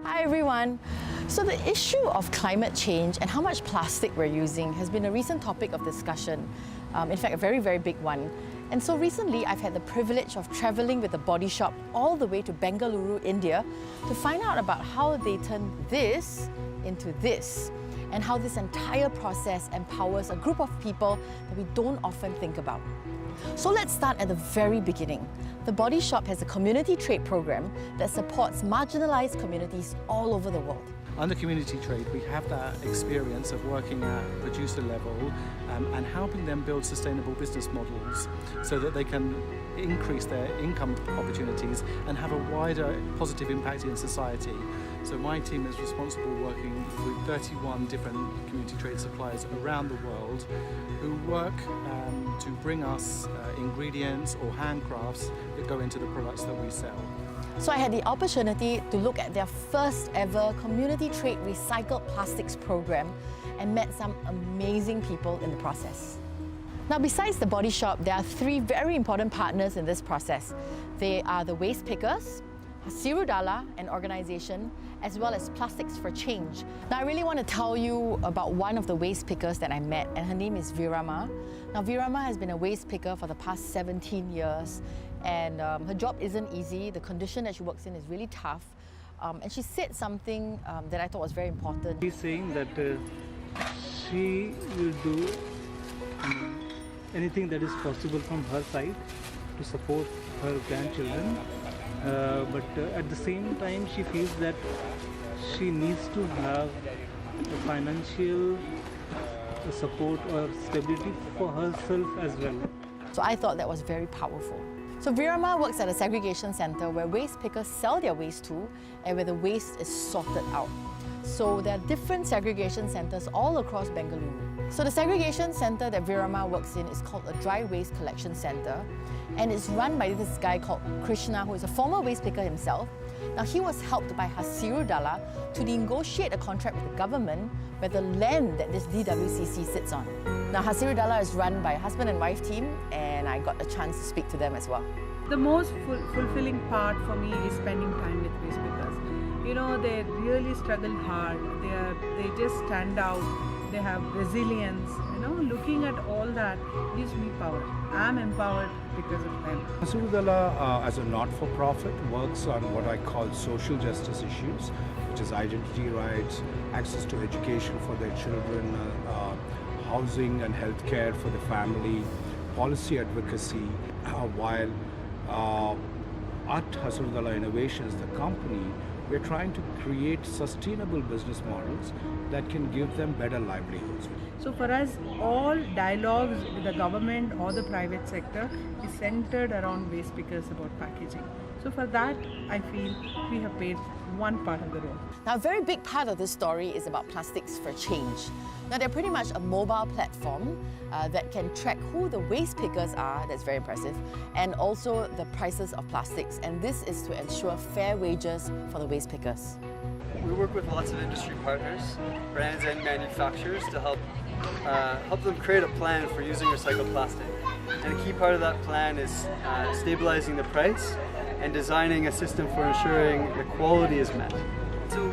Hi everyone! So the issue of climate change and how much plastic we're using has been a recent topic of discussion. In fact, a very, very big one. And so recently I've had the privilege of travelling with the Body Shop all the way to Bengaluru, India to find out about how they turn this into this and how this entire process empowers a group of people that we don't often think about. So let's start at the very beginning. The Body Shop has a community trade program that supports marginalised communities all over the world. Under community trade, we have that experience of working at producer level and helping them build sustainable business models so that they can increase their income opportunities and have a wider positive impact in society. So my team is responsible working with 31 different community trade suppliers around the world who work to bring us ingredients or handcrafts that go into the products that we sell. So I had the opportunity to look at their first ever community trade recycled plastics program and met some amazing people in the process. Now, besides the Body Shop, there are three very important partners in this process. They are the waste pickers, Hasiru Dala, an organization, as well as Plastics for Change. Now, I really want to tell you about one of the waste pickers that I met, and her name is Virama. Now, Virama has been a waste picker for the past 17 years, and her job isn't easy. The condition that she works in is really tough. And she said something that I thought was very important. She's saying that she will do anything that is possible from her side to support her grandchildren. But at the same time, she feels that she needs to have the financial support or stability for herself as well. So I thought that was very powerful. So Virama works at a segregation centre where waste pickers sell their waste to and where the waste is sorted out. So there are different segregation centres all across Bengaluru. So the segregation centre that Virama works in is called a dry waste collection centre, and it's run by this guy called Krishna, who is a former waste picker himself. Now, he was helped by Hasiru Dala to negotiate a contract with the government where the land that this DWCC sits on. Now, Hasiru Dala is run by a husband and wife team, and I got a chance to speak to them as well. The most fulfilling part for me is spending time with waste pickers. You know, they really struggle hard. They just stand out. They have resilience. You know, looking at all that gives me power. I'm empowered because of them. Hasiru Dala, as a not-for-profit, works on what I call social justice issues, which is identity rights, access to education for their children, housing and healthcare for the family, policy advocacy, while at Hasiru Dala Innovations, the company, we're trying to create sustainable business models that can give them better livelihoods. So for us, all dialogues with the government or the private sector is centered around waste pickers about packaging. So for that, I feel we have played one part of the role. Now, a very big part of this story is about Plastics for Change. Now, they're pretty much a mobile platform that can track who the waste pickers are, that's very impressive, and also the prices of plastics. And this is to ensure fair wages for the waste pickers. We work with lots of industry partners, brands and manufacturers to help them create a plan for using recycled plastic. And a key part of that plan is stabilizing the price and designing a system for ensuring the quality is met. So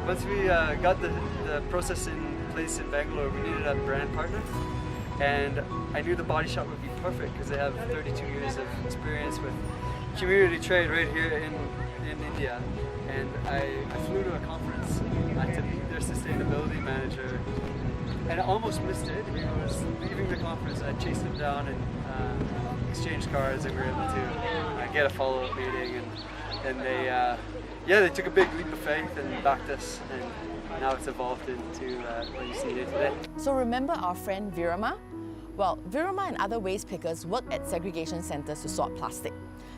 once we got the process in place in Bangalore, we needed a brand partner, and I knew the Body Shop would be perfect because they have 32 years of experience with community trade right here in India. And I flew to a conference to meet their sustainability manager, and I almost missed it. He was leaving the conference, I chased him down and exchanged cards, and we were able to get a follow-up meeting. And they took a big leap of faith and backed us, and now it's evolved into what you see here today. So remember our friend Virama? Well, Virama and other waste pickers work at segregation centres to sort plastic.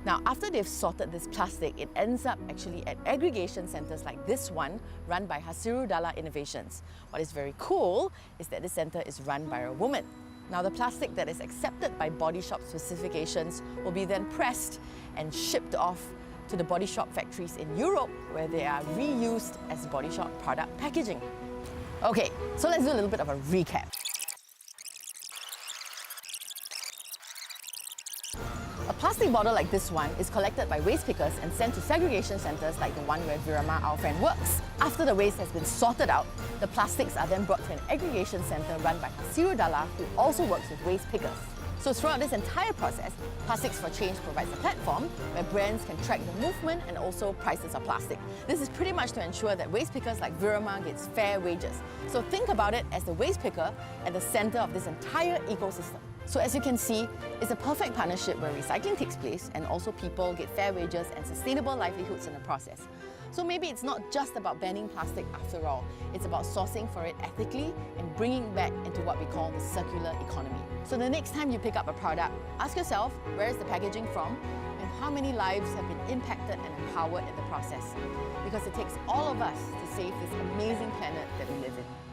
Now, after they've sorted this plastic, it ends up actually at aggregation centres like this one, run by Hasiru Dala Innovations. What is very cool is that this centre is run by a woman. Now, the plastic that is accepted by Body Shop specifications will be then pressed and shipped off to the Body Shop factories in Europe, where they are reused as Body Shop product packaging. Okay, so let's do a little bit of a recap. A plastic bottle like this one is collected by waste pickers and sent to segregation centres like the one where Virama, our friend, works. After the waste has been sorted out, the plastics are then brought to an aggregation centre run by Hasiru Dala, who also works with waste pickers. So throughout this entire process, Plastics for Change provides a platform where brands can track the movement and also prices of plastic. This is pretty much to ensure that waste pickers like Virama gets fair wages. So think about it as the waste picker at the centre of this entire ecosystem. So as you can see, it's a perfect partnership where recycling takes place and also people get fair wages and sustainable livelihoods in the process. So maybe it's not just about banning plastic after all. It's about sourcing for it ethically and bringing it back into what we call the circular economy. So the next time you pick up a product, ask yourself, where is the packaging from and how many lives have been impacted and empowered in the process? Because it takes all of us to save this amazing planet that we live in.